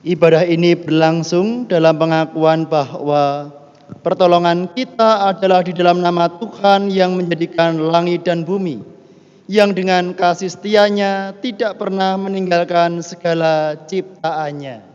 Ibadah ini berlangsung dalam pengakuan bahwa pertolongan kita adalah di dalam nama Tuhan yang menjadikan langit dan bumi, yang dengan kasih setianya tidak pernah meninggalkan segala ciptaannya.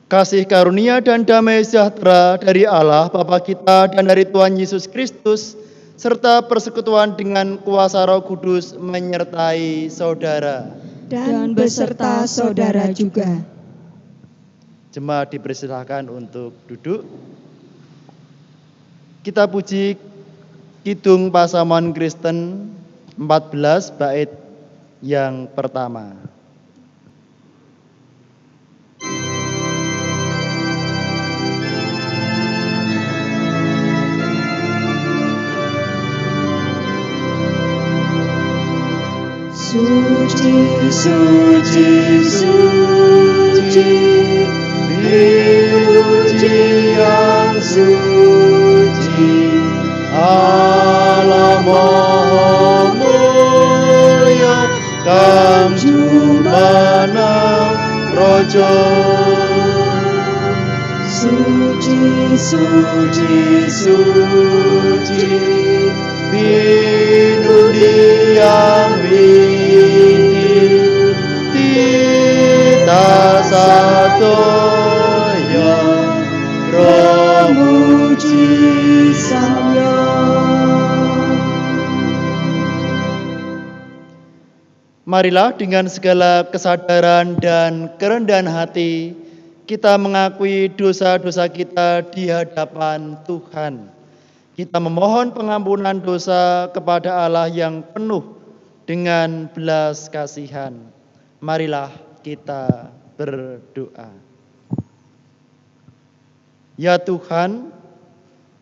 Kasih karunia dan damai sejahtera dari Allah Bapa kita dan dari Tuhan Yesus Kristus, serta persekutuan dengan kuasa Roh Kudus menyertai saudara. Dan beserta saudara juga. Jemaat dipersilahkan untuk duduk. Kita puji Kidung Pasamuan Kristen 14 bait yang pertama. Suci, suci, suci, Dipuji yang suci, Allah Maha Mulia, Kang Jumanang Rojo. Suci, suci, suci, Pinundi yang widi, Tita satoya, Roh muji saya. Marilah dengan segala kesadaran dan kerendahan hati kita mengakui dosa-dosa kita di hadapan Tuhan. Kita memohon pengampunan dosa kepada Allah yang penuh dengan belas kasihan. Marilah kita berdoa. Ya Tuhan,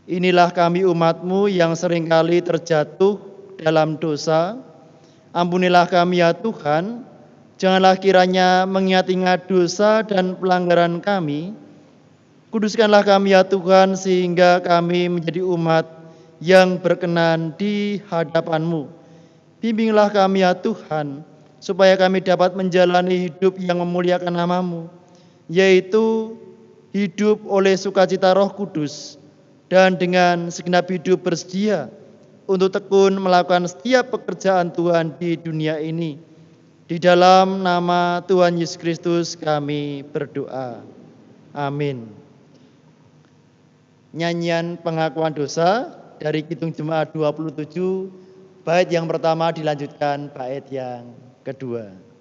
inilah kami umat-Mu yang seringkali terjatuh dalam dosa. Ampunilah kami ya Tuhan, janganlah kiranya mengingat-ingat dosa dan pelanggaran kami. Kuduskanlah kami ya Tuhan, sehingga kami menjadi umat yang berkenan di hadapan-Mu. Bimbinglah kami ya Tuhan, supaya kami dapat menjalani hidup yang memuliakan nama-Mu, yaitu hidup oleh sukacita Roh Kudus, dan dengan segenap hidup bersedia untuk tekun melakukan setiap pekerjaan Tuhan di dunia ini. Di dalam nama Tuhan Yesus Kristus kami berdoa. Amin. Nyanyian pengakuan dosa dari Kidung Jemaat 27, bait yang pertama dilanjutkan bait yang kedua.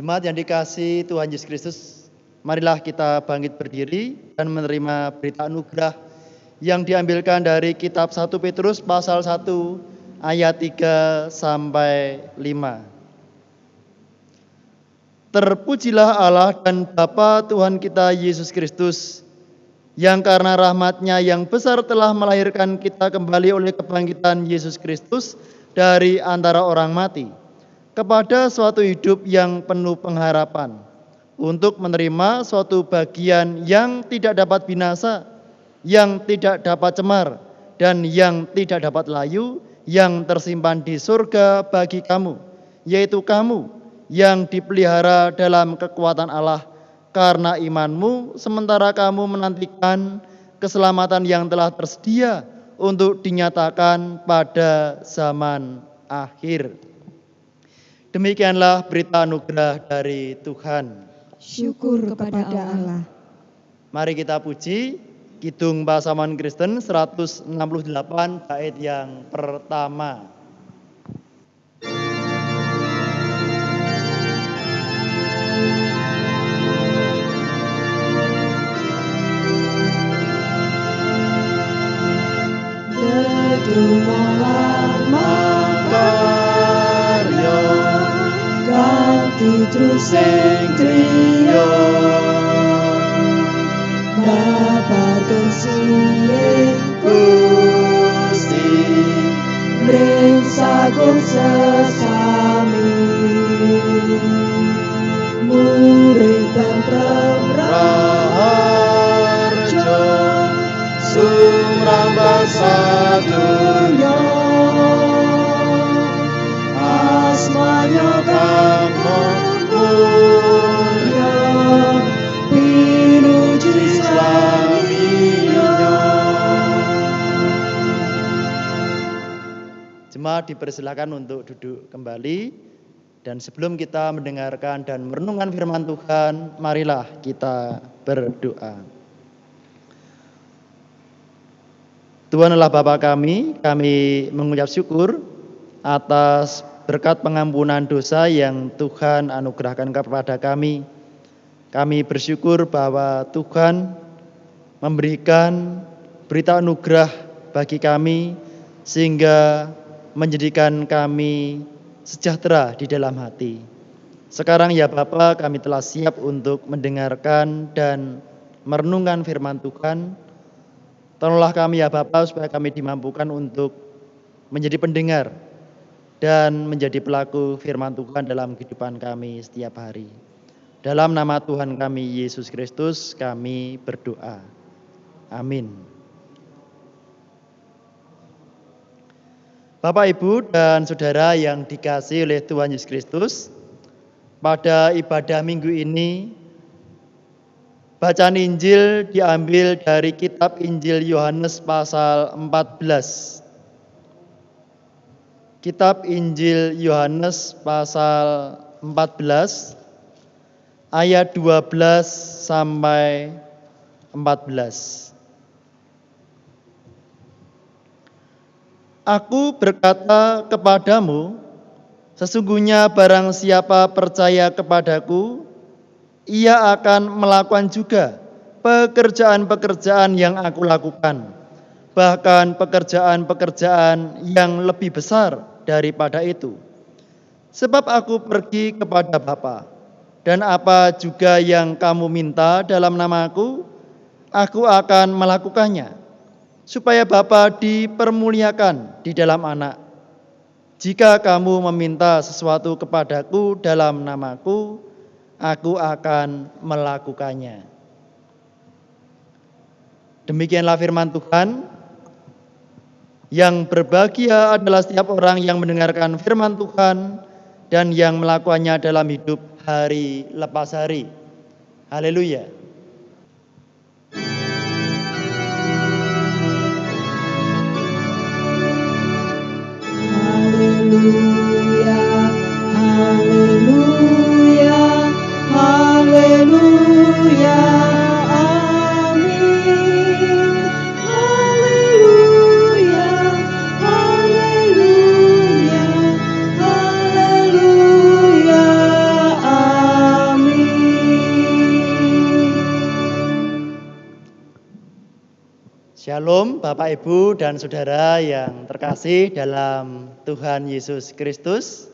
Jemaat yang dikasihi Tuhan Yesus Kristus, marilah kita bangkit berdiri dan menerima berita anugerah yang diambilkan dari kitab 1 Petrus pasal 1 ayat 3 sampai 5. Terpujilah Allah dan Bapa Tuhan kita Yesus Kristus, yang karena rahmat-Nya yang besar telah melahirkan kita kembali oleh kebangkitan Yesus Kristus dari antara orang mati, kepada suatu hidup yang penuh pengharapan, untuk menerima suatu bagian yang tidak dapat binasa, yang tidak dapat cemar, dan yang tidak dapat layu, yang tersimpan di surga bagi kamu, yaitu kamu yang dipelihara dalam kekuatan Allah karena imanmu, sementara kamu menantikan keselamatan yang telah tersedia untuk dinyatakan pada zaman akhir. Demikianlah berita anugerah dari Tuhan. Syukur kepada Allah. Mari kita puji Kidung Pasaman Kristen 168 bait yang pertama. Gedungolah makarya, ganti terus sing triya, babaken sing Gusti, mring sagung sesami, murid tentrem raharja, sumrambah sadonya, asmanya kang mulya, pinuji slaminya. Jemaat dipersilakan untuk duduk kembali, dan sebelum kita mendengarkan dan merenungkan firman Tuhan, marilah kita berdoa. Tuhan Allah Bapa kami mengucap syukur atas berkat pengampunan dosa yang Tuhan anugerahkan kepada kami. Kami bersyukur bahwa Tuhan memberikan berita anugerah bagi kami, sehingga menjadikan kami sejahtera di dalam hati. Sekarang ya Bapa, kami telah siap untuk mendengarkan dan merenungkan firman Tuhan. Tolonglah kami ya Bapa, supaya kami dimampukan untuk menjadi pendengar dan menjadi pelaku firman Tuhan dalam kehidupan kami setiap hari. Dalam nama Tuhan kami Yesus Kristus kami berdoa. Amin. Bapak, Ibu, dan Saudara yang dikasihi oleh Tuhan Yesus Kristus, pada ibadah minggu ini bacaan Injil diambil dari kitab Injil Yohanes pasal 14. Kitab Injil Yohanes pasal 14 ayat 12 sampai 14. Aku berkata kepadamu, sesungguhnya barang siapa percaya kepadaku, ia akan melakukan juga pekerjaan-pekerjaan yang aku lakukan, bahkan pekerjaan-pekerjaan yang lebih besar daripada itu. Sebab aku pergi kepada Bapa, dan apa juga yang kamu minta dalam namaku, aku akan melakukannya, supaya Bapa dipermuliakan di dalam Anak. Jika kamu meminta sesuatu kepadaku dalam namaku, aku akan melakukannya. Demikianlah firman Tuhan. Yang berbahagia adalah setiap orang yang mendengarkan firman Tuhan dan yang melakukannya dalam hidup hari lepas hari. Haleluya. Haleluya, haleluya, haleluya, amin. Haleluya, haleluya, haleluya, Shalom Bapak Ibu dan Saudara yang terkasih dalam Tuhan Yesus Kristus.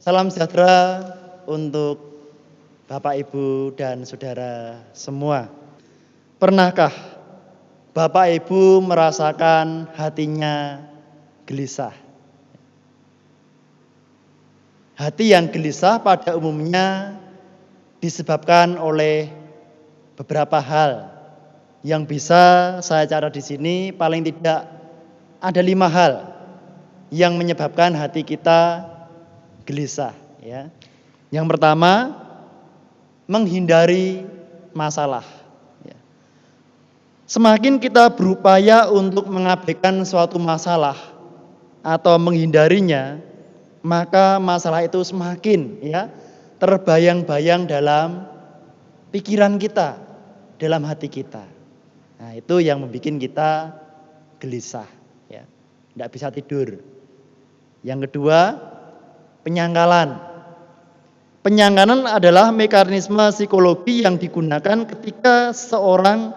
Salam sejahtera untuk Bapak Ibu dan Saudara semua. Pernahkah Bapak Ibu merasakan hatinya gelisah? Hati yang gelisah pada umumnya disebabkan oleh beberapa hal. Yang bisa saya catat di sini paling tidak ada 5 hal yang menyebabkan hati kita gelisah. Ya. Yang pertama, menghindari masalah. Ya. Semakin kita berupaya untuk mengabaikan suatu masalah atau menghindarinya, maka masalah itu semakin terbayang-bayang dalam pikiran kita, dalam hati kita. Nah, itu yang membuat kita gelisah, ya. Tidak bisa tidur. Yang kedua, penyangkalan. Penyangkalan adalah mekanisme psikologi yang digunakan ketika seorang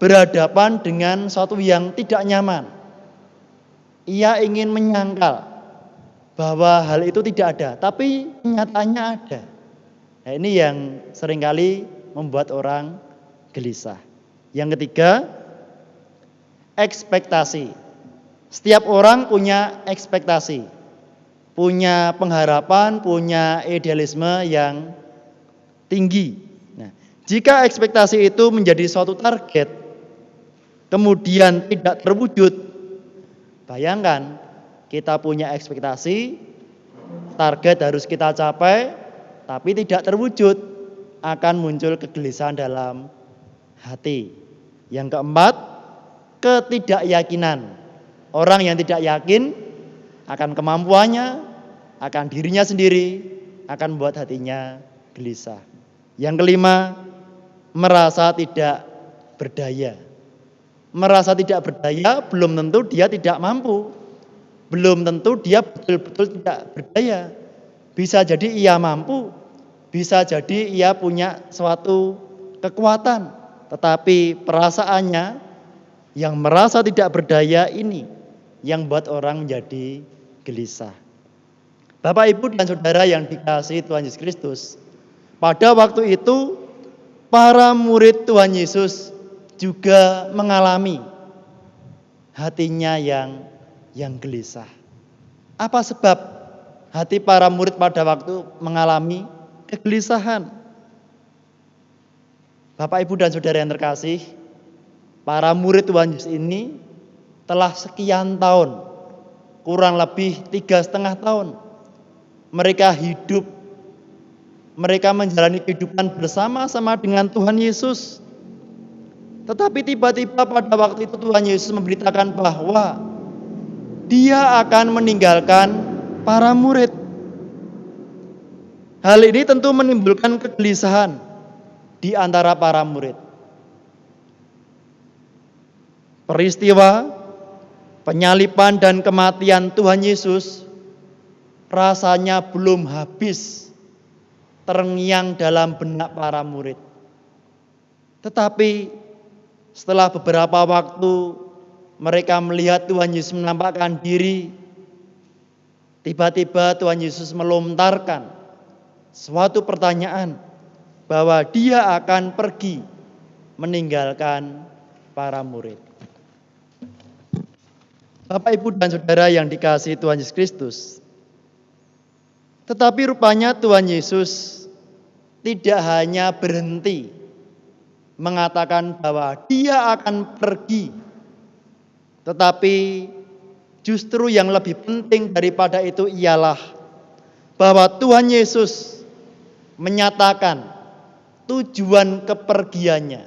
berhadapan dengan sesuatu yang tidak nyaman. Ia ingin menyangkal bahwa hal itu tidak ada, tapi nyatanya ada. Nah, ini yang seringkali membuat orang gelisah. Yang ketiga, ekspektasi. Setiap orang punya ekspektasi, punya pengharapan, punya idealisme yang tinggi. Nah, jika ekspektasi itu menjadi suatu target, kemudian tidak terwujud, bayangkan kita punya ekspektasi, target harus kita capai, tapi tidak terwujud, akan muncul kegelisahan dalam hati. Yang keempat, ketidakyakinan. Orang yang tidak yakin akan kemampuannya, akan dirinya sendiri, akan membuat hatinya gelisah. Yang kelima, merasa tidak berdaya. Merasa tidak berdaya belum tentu dia tidak mampu. Belum tentu dia betul-betul tidak berdaya. Bisa jadi ia mampu, bisa jadi ia punya suatu kekuatan. Tetapi perasaannya yang merasa tidak berdaya ini yang buat orang menjadi gelisah. Bapak, Ibu, dan Saudara yang dikasihi Tuhan Yesus Kristus, pada waktu itu para murid Tuhan Yesus juga mengalami hatinya yang gelisah. Apa sebab hati para murid pada waktu mengalami kegelisahan? Bapak, Ibu, dan Saudara yang terkasih, para murid Tuhan Yesus ini telah sekian tahun, kurang lebih 3,5 tahun, mereka hidup, mereka menjalani kehidupan bersama-sama dengan Tuhan Yesus. Tetapi tiba-tiba pada waktu itu Tuhan Yesus memberitakan bahwa Dia akan meninggalkan para murid. Hal ini tentu menimbulkan kegelisahan di antara para murid. Peristiwa penyaliban dan kematian Tuhan Yesus rasanya belum habis terngiang dalam benak para murid. Tetapi setelah beberapa waktu mereka melihat Tuhan Yesus menampakkan diri, tiba-tiba Tuhan Yesus melontarkan suatu pertanyaan bahwa Dia akan pergi meninggalkan para murid. Bapak, Ibu, dan Saudara yang dikasihi Tuhan Yesus Kristus, tetapi rupanya Tuhan Yesus tidak hanya berhenti mengatakan bahwa Dia akan pergi, tetapi justru yang lebih penting daripada itu ialah bahwa Tuhan Yesus menyatakan tujuan kepergiannya.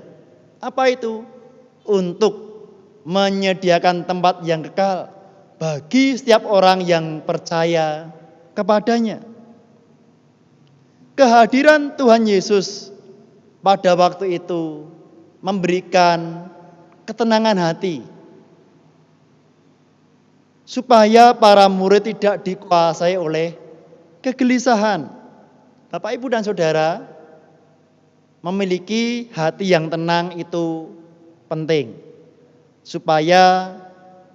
Apa itu? Untuk menyediakan tempat yang kekal bagi setiap orang yang percaya kepadanya. Kehadiran Tuhan Yesus pada waktu itu memberikan ketenangan hati supaya para murid tidak dikuasai oleh kegelisahan. Bapak, Ibu, dan Saudara, memiliki hati yang tenang itu penting. supaya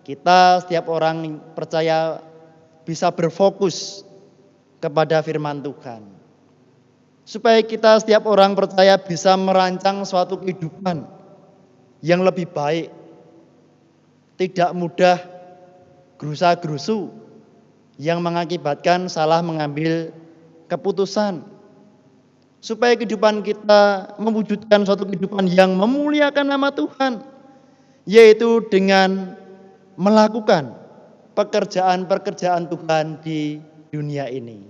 kita setiap orang percaya bisa berfokus kepada firman Tuhan. Supaya kita setiap orang percaya bisa merancang suatu kehidupan yang lebih baik. Tidak mudah gerusa-gerusu yang mengakibatkan salah mengambil keputusan. Supaya kehidupan kita mewujudkan suatu kehidupan yang memuliakan nama Tuhan, yaitu dengan melakukan pekerjaan-pekerjaan Tuhan di dunia ini.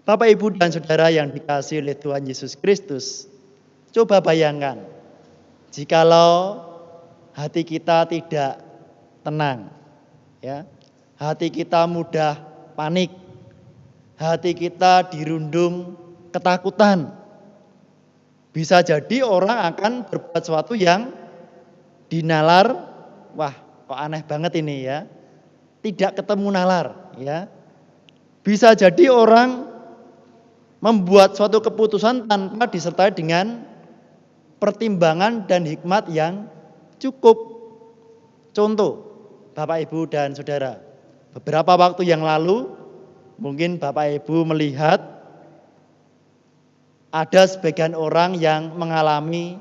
Bapak, Ibu, dan Saudara yang dikasihi oleh Tuhan Yesus Kristus, coba bayangkan jikalau hati kita tidak tenang, ya, hati kita mudah panik, hati kita dirundung ketakutan. Bisa jadi orang akan berbuat sesuatu yang dinalar, wah kok aneh banget ini ya, tidak ketemu nalar, ya. Bisa jadi orang membuat suatu keputusan tanpa disertai dengan pertimbangan dan hikmat yang cukup. Contoh, Bapak, Ibu, dan Saudara, beberapa waktu yang lalu mungkin Bapak Ibu melihat ada sebagian orang yang mengalami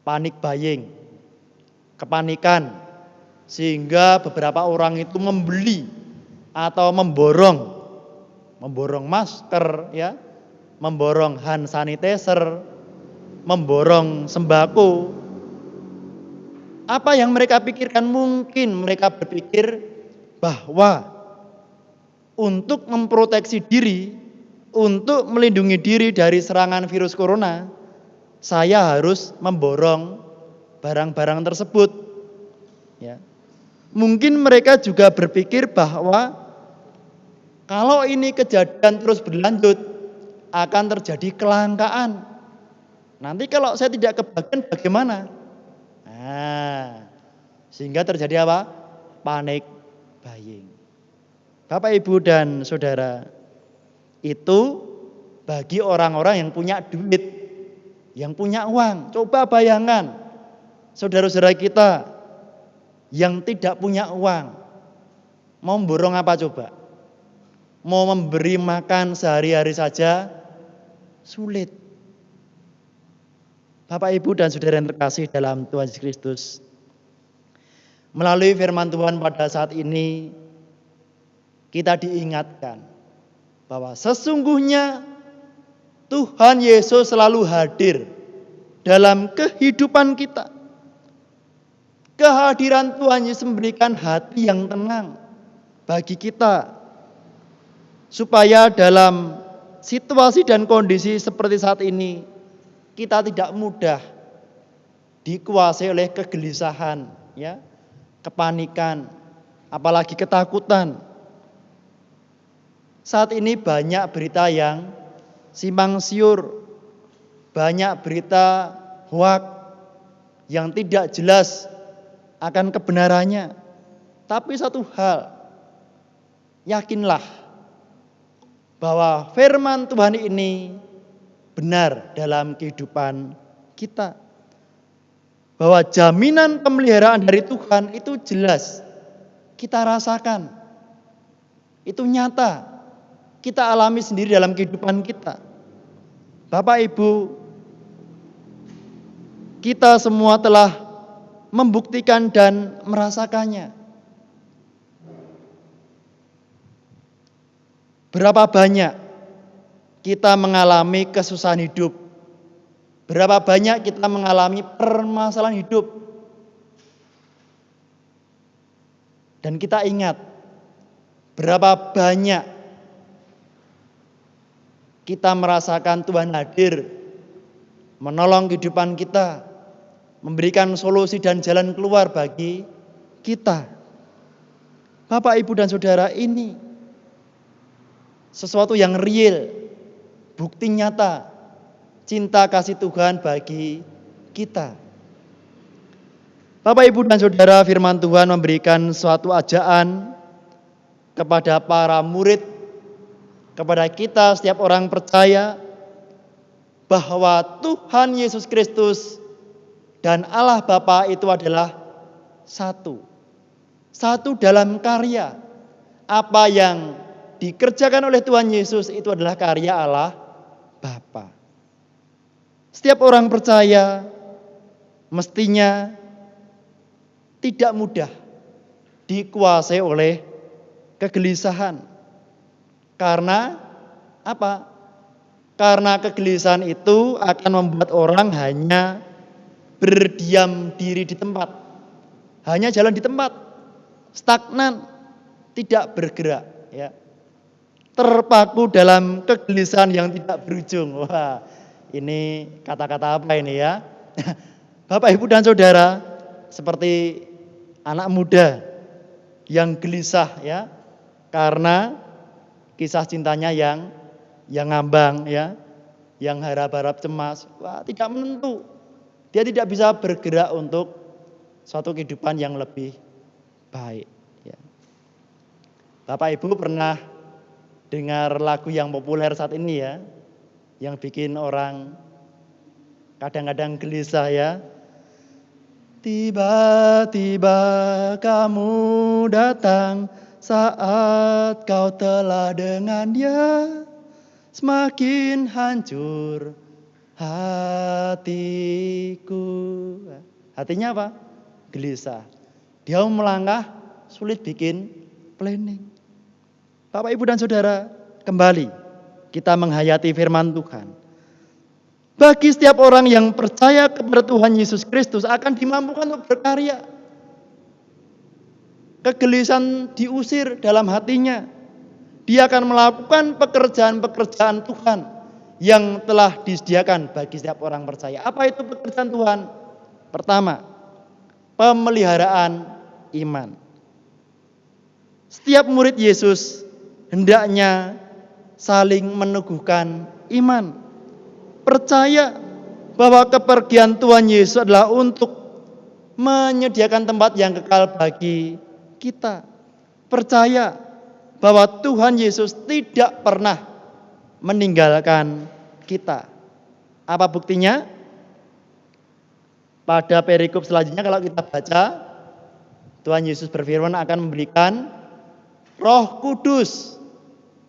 panic buying, kepanikan, sehingga beberapa orang itu membeli atau memborong masker, ya, memborong hand sanitizer, memborong sembako. Apa yang mereka pikirkan? Mungkin mereka berpikir bahwa untuk memproteksi diri, untuk melindungi diri dari serangan virus corona, saya harus memborong barang-barang tersebut. Ya. Mungkin mereka juga berpikir bahwa kalau ini kejadian terus berlanjut, akan terjadi kelangkaan. Nanti kalau saya tidak kebagian bagaimana? Nah, sehingga terjadi apa? Panic buying. Bapak, Ibu, dan Saudara, itu bagi orang-orang yang punya duit, yang punya uang. Coba bayangkan, saudara-saudara kita yang tidak punya uang, mau borong apa coba? Mau memberi makan sehari-hari saja sulit. Bapak, Ibu, dan Saudara yang terkasih dalam Tuhan Yesus Kristus, melalui firman Tuhan pada saat ini kita diingatkan bahwa sesungguhnya Tuhan Yesus selalu hadir dalam kehidupan kita. Kehadiran Tuhan Yesus memberikan hati yang tenang bagi kita, supaya dalam situasi dan kondisi seperti saat ini kita tidak mudah dikuasai oleh kegelisahan, ya, kepanikan, apalagi ketakutan. Saat ini banyak berita yang simpang siur, banyak berita hoak yang tidak jelas akan kebenarannya. Tapi satu hal, yakinlah bahwa firman Tuhan ini benar dalam kehidupan kita. Bahwa jaminan pemeliharaan dari Tuhan itu jelas kita rasakan. Itu nyata. Kita alami sendiri dalam kehidupan kita. Bapak, Ibu, kita semua telah membuktikan dan merasakannya. Berapa banyak kita mengalami kesusahan hidup? Berapa banyak kita mengalami permasalahan hidup? Dan kita ingat, berapa banyak kita merasakan Tuhan hadir, menolong kehidupan kita, memberikan solusi dan jalan keluar bagi kita. Bapak, Ibu, dan Saudara, ini sesuatu yang real, bukti nyata cinta kasih Tuhan bagi kita. Bapak, Ibu, dan Saudara, firman Tuhan memberikan suatu ajaan kepada para murid, kepada kita setiap orang percaya, bahwa Tuhan Yesus Kristus dan Allah Bapa itu adalah satu. Satu dalam karya. Apa yang dikerjakan oleh Tuhan Yesus itu adalah karya Allah Bapa. Setiap orang percaya mestinya tidak mudah dikuasai oleh kegelisahan. Karena apa? Karena kegelisahan itu akan membuat orang hanya berdiam diri di tempat. Hanya jalan di tempat. Stagnan, tidak bergerak, ya. Terpaku dalam kegelisahan yang tidak berujung. Wah, ini kata-kata apa ini ya? Bapak, Ibu dan Saudara, seperti anak muda yang gelisah ya, karena kisah cintanya yang ngambang ya, yang harap-harap cemas, wah tidak menentu. Dia tidak bisa bergerak untuk suatu kehidupan yang lebih baik ya. Bapak Ibu pernah dengar lagu yang populer saat ini ya, yang bikin orang kadang-kadang gelisah ya. Tiba-tiba kamu datang saat kau telah dengan dia, semakin hancur hatiku. Hatinya apa? Gelisah. Dia mau melangkah, sulit bikin planning. Bapak, Ibu dan Saudara, kembali kita menghayati firman Tuhan. Bagi setiap orang yang percaya kepada Tuhan Yesus Kristus akan dimampukan untuk berkarya. Kegelisahan diusir dalam hatinya. Dia akan melakukan pekerjaan-pekerjaan Tuhan yang telah disediakan bagi setiap orang percaya. Apa itu pekerjaan Tuhan? Pertama, pemeliharaan iman. Setiap murid Yesus hendaknya saling meneguhkan iman. Percaya bahwa kepergian Tuhan Yesus adalah untuk menyediakan tempat yang kekal bagi kita. Percaya bahwa Tuhan Yesus tidak pernah meninggalkan kita. Apa buktinya? Pada perikop selanjutnya kalau kita baca, Tuhan Yesus berfirman akan memberikan Roh Kudus,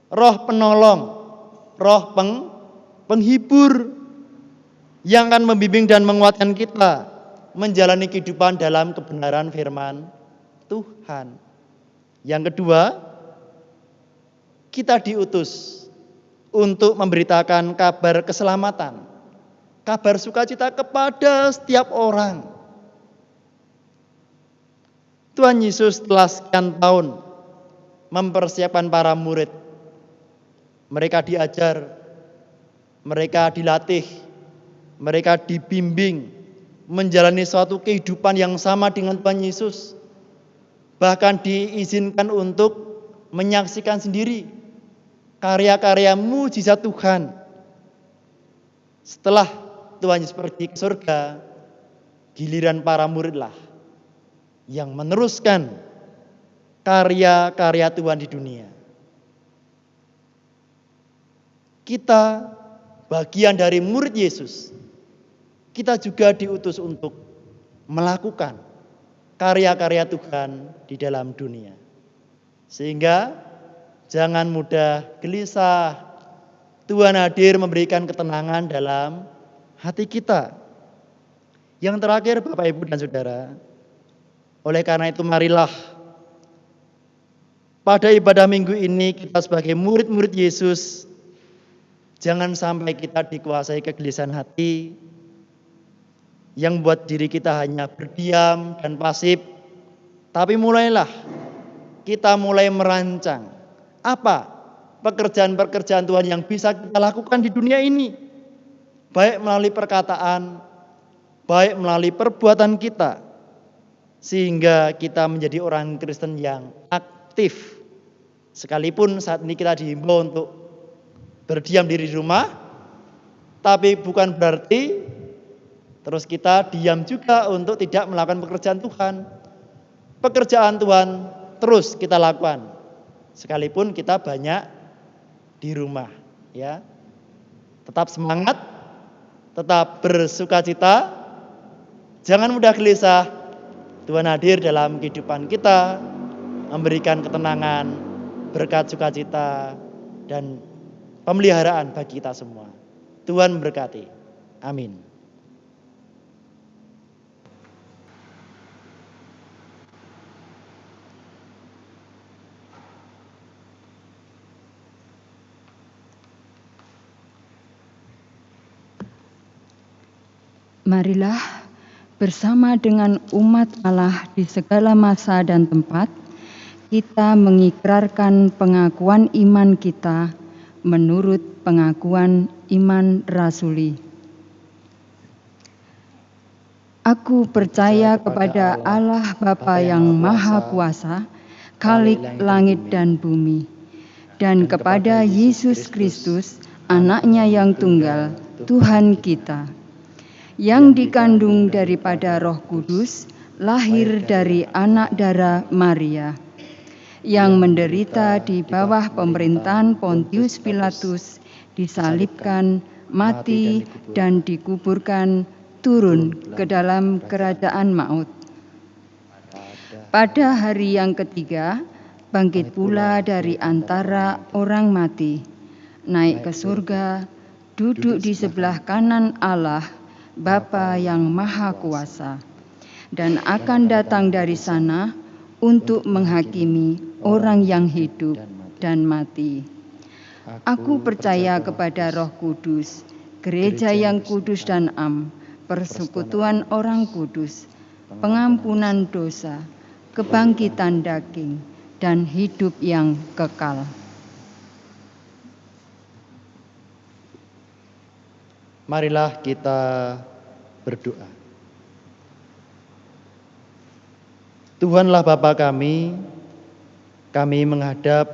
Roh Penolong, Roh Penghibur yang akan membimbing dan menguatkan kita menjalani kehidupan dalam kebenaran firman Tuhan. Yang kedua, kita diutus untuk memberitakan kabar keselamatan, kabar sukacita kepada setiap orang. Tuhan Yesus telah sekian tahun mempersiapkan para murid. Mereka diajar, mereka dilatih, mereka dibimbing menjalani suatu kehidupan yang sama dengan Tuhan Yesus. Bahkan diizinkan untuk menyaksikan sendiri karya-karya mujizat Tuhan. Setelah Tuhan Yesus pergi ke surga, giliran para muridlah yang meneruskan karya-karya Tuhan di dunia. Kita bagian dari murid Yesus. Kita juga diutus untuk melakukan karya-karya Tuhan di dalam dunia. Sehingga jangan mudah gelisah. Tuhan hadir memberikan ketenangan dalam hati kita. Yang terakhir Bapak, Ibu dan Saudara, oleh karena itu marilah pada ibadah minggu ini kita sebagai murid-murid Yesus, jangan sampai kita dikuasai kegelisahan hati yang membuat diri kita hanya berdiam dan pasif. Tapi mulailah kita mulai merancang apa pekerjaan-pekerjaan Tuhan yang bisa kita lakukan di dunia ini. Baik melalui perkataan, baik melalui perbuatan kita. Sehingga kita menjadi orang Kristen yang aktif. Sekalipun saat ini kita dihimbau untuk berdiam diri di rumah, tapi bukan berarti terus kita diam juga untuk tidak melakukan pekerjaan Tuhan. Pekerjaan Tuhan terus kita lakukan, sekalipun kita banyak di rumah, ya. Tetap semangat, tetap bersukacita, Jangan mudah gelisah. Tuhan hadir dalam kehidupan kita, memberikan ketenangan, berkat sukacita, dan pemeliharaan bagi kita semua. Tuhan memberkati. Amin. Marilah bersama dengan umat Allah di segala masa dan tempat, kita mengikrarkan pengakuan iman kita menurut pengakuan iman rasuli. Aku percaya kepada Allah Bapa yang Maha Kuasa, Khalik langit dan bumi, dan kepada Yesus Kristus, Anaknya yang tunggal, Tuhan kita, yang dikandung daripada Roh Kudus, lahir dari anak darah Maria, yang menderita di bawah pemerintahan Pontius Pilatus, disalibkan, mati, dan dikuburkan, turun ke dalam kerajaan maut. Pada hari yang ketiga, bangkit pula dari antara orang mati, naik ke surga, duduk di sebelah kanan Allah, Bapa yang Maha Kuasa, dan akan datang dari sana untuk menghakimi orang yang hidup dan mati. Aku percaya kepada Roh Kudus, gereja yang kudus dan am, persekutuan orang kudus, pengampunan dosa, kebangkitan daging, dan hidup yang kekal. Marilah kita berdoa. Tuhanlah Bapa kami menghadap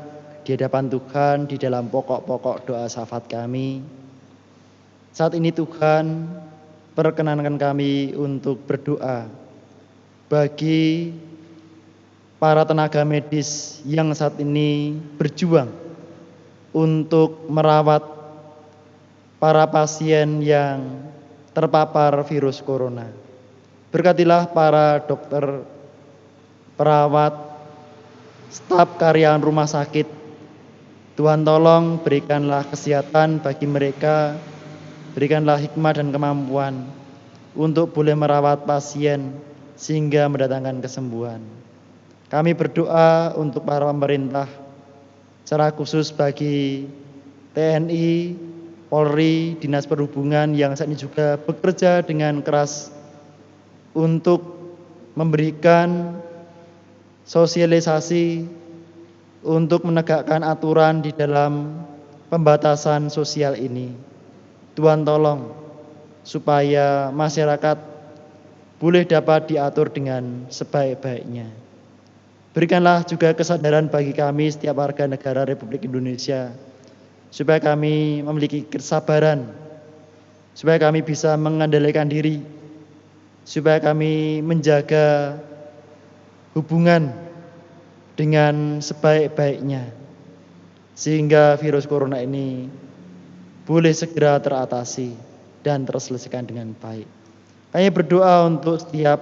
di hadapan Tuhan di dalam pokok-pokok doa syafaat kami. Saat ini Tuhan, perkenankan kami untuk berdoa bagi para tenaga medis yang saat ini berjuang untuk merawat para pasien yang terpapar virus corona. Berkatilah para dokter, perawat, staf karyawan rumah sakit. Tuhan tolong berikanlah kesehatan bagi mereka, berikanlah hikmah dan kemampuan untuk boleh merawat pasien sehingga mendatangkan kesembuhan. Kami berdoa untuk para pemerintah, secara khusus bagi TNI, Polri, Dinas Perhubungan yang saat ini juga bekerja dengan keras untuk memberikan sosialisasi untuk menegakkan aturan di dalam pembatasan sosial ini. Tuhan tolong supaya masyarakat boleh dapat diatur dengan sebaik-baiknya. Berikanlah juga kesadaran bagi kami setiap warga negara Republik Indonesia, supaya kami memiliki kesabaran, supaya kami bisa mengendalikan diri, supaya kami menjaga hubungan dengan sebaik-baiknya, sehingga virus corona ini boleh segera teratasi dan terselesaikan dengan baik. Kami berdoa untuk setiap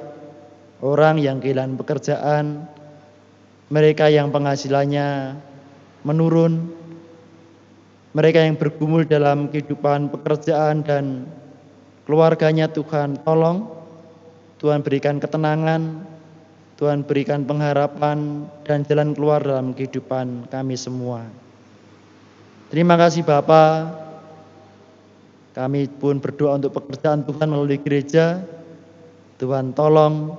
orang yang kehilangan pekerjaan, mereka yang penghasilannya menurun, mereka yang bergumul dalam kehidupan pekerjaan dan keluarganya. Tuhan tolong, Tuhan berikan ketenangan, Tuhan berikan pengharapan dan jalan keluar dalam kehidupan kami semua. Terima kasih Bapa. Kami pun berdoa untuk pekerjaan Tuhan melalui gereja. Tuhan tolong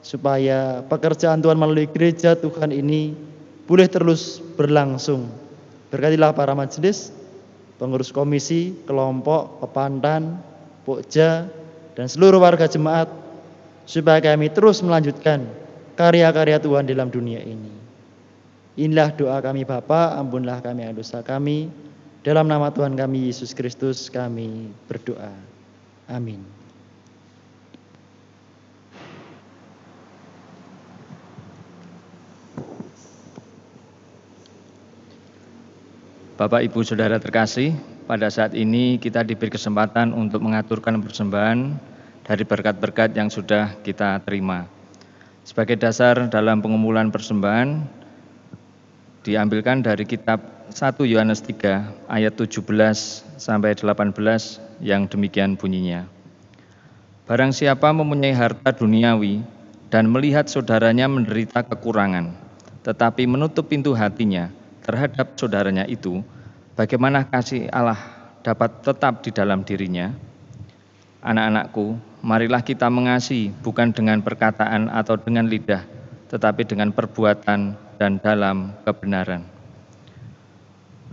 supaya pekerjaan Tuhan melalui gereja Tuhan ini boleh terus berlangsung. Berkatilah para majelis, pengurus komisi, kelompok, pepandan, pokja, dan seluruh warga jemaat, supaya kami terus melanjutkan karya-karya Tuhan dalam dunia ini. Inilah doa kami Bapa, ampunlah kami dosa kami. Dalam nama Tuhan kami Yesus Kristus kami berdoa. Amin. Bapak, Ibu, Saudara terkasih, pada saat ini kita diberi kesempatan untuk mengaturkan persembahan dari berkat-berkat yang sudah kita terima. Sebagai dasar dalam pengumpulan persembahan, diambilkan dari kitab 1 Yohanes 3 ayat 17 sampai 18 yang demikian bunyinya. Barang siapa mempunyai harta duniawi dan melihat saudaranya menderita kekurangan, tetapi menutup pintu hatinya terhadap saudaranya itu, bagaimana kasih Allah dapat tetap di dalam dirinya? Anak-anakku, marilah kita mengasihi bukan dengan perkataan atau dengan lidah, tetapi dengan perbuatan dan dalam kebenaran.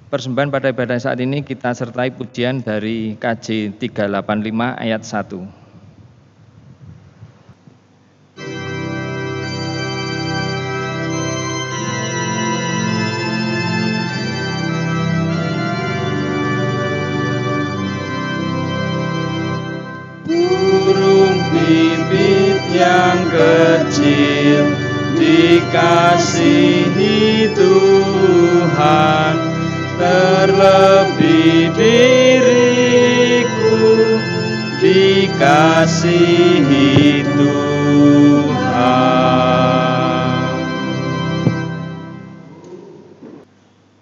Persembahan pada ibadah saat ini kita sertai pujian dari KJ 385 ayat 1. Burung pipit yang kecil dikasihi Tuhan, terlebih diriku dikasihi Tuhan.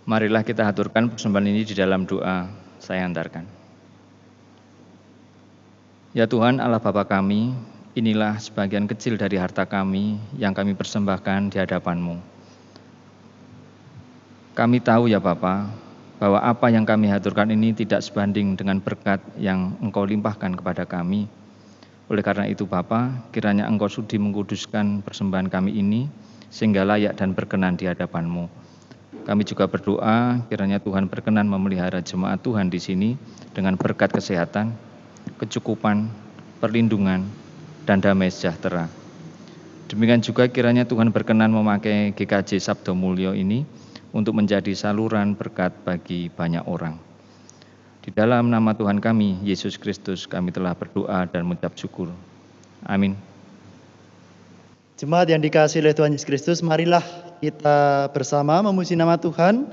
Marilah kita haturkan persembahan ini di dalam doa. Saya antarkan. Ya Tuhan Allah Bapa kami, inilah sebagian kecil dari harta kami yang kami persembahkan di hadapan-Mu. Kami tahu ya Bapa, bahwa apa yang kami haturkan ini tidak sebanding dengan berkat yang Engkau limpahkan kepada kami. Oleh karena itu Bapa, kiranya Engkau sudi mengkuduskan persembahan kami ini, sehingga layak dan berkenan di hadapan-Mu. Kami juga berdoa, kiranya Tuhan berkenan memelihara jemaat Tuhan di sini dengan berkat kesehatan, kecukupan, perlindungan, dan damai sejahtera. Demikian juga kiranya Tuhan berkenan memakai GKJ Sabdo Mulyo ini untuk menjadi saluran berkat bagi banyak orang. Di dalam nama Tuhan kami, Yesus Kristus, kami telah berdoa dan mengucap syukur. Amin. Jemaat yang dikasihi oleh Tuhan Yesus Kristus, marilah kita bersama memuji nama Tuhan.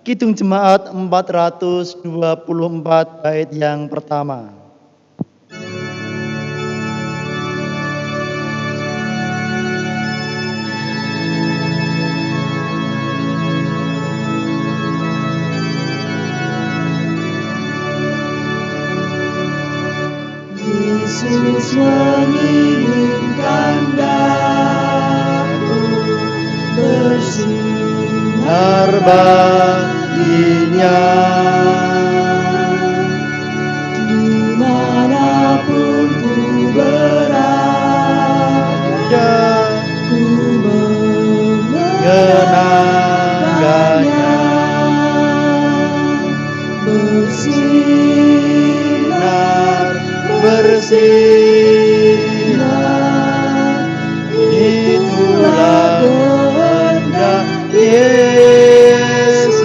Kidung Jemaat 424 bait yang pertama. Yesus menginginkan daku bersinar baginya dimanapun ku berada, ku mengenangkannya bersinar, itulah kehendak Yesus.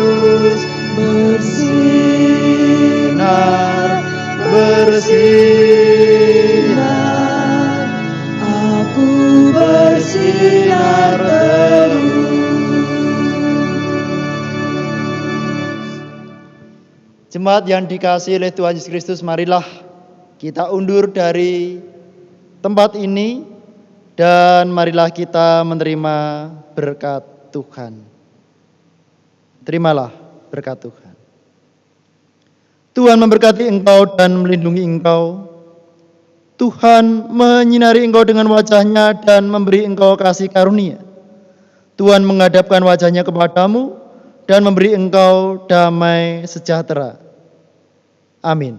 Bersinar, aku bersinar terus. Jemaat yang dikasihi oleh Tuhan Yesus Kristus, marilah kita undur dari tempat ini dan marilah kita menerima berkat Tuhan. Terimalah berkat Tuhan. Tuhan memberkati engkau dan melindungi engkau. Tuhan menyinari engkau dengan wajah-Nya dan memberi engkau kasih karunia. Tuhan menghadapkan wajah-Nya kepadamu dan memberi engkau damai sejahtera. Amin.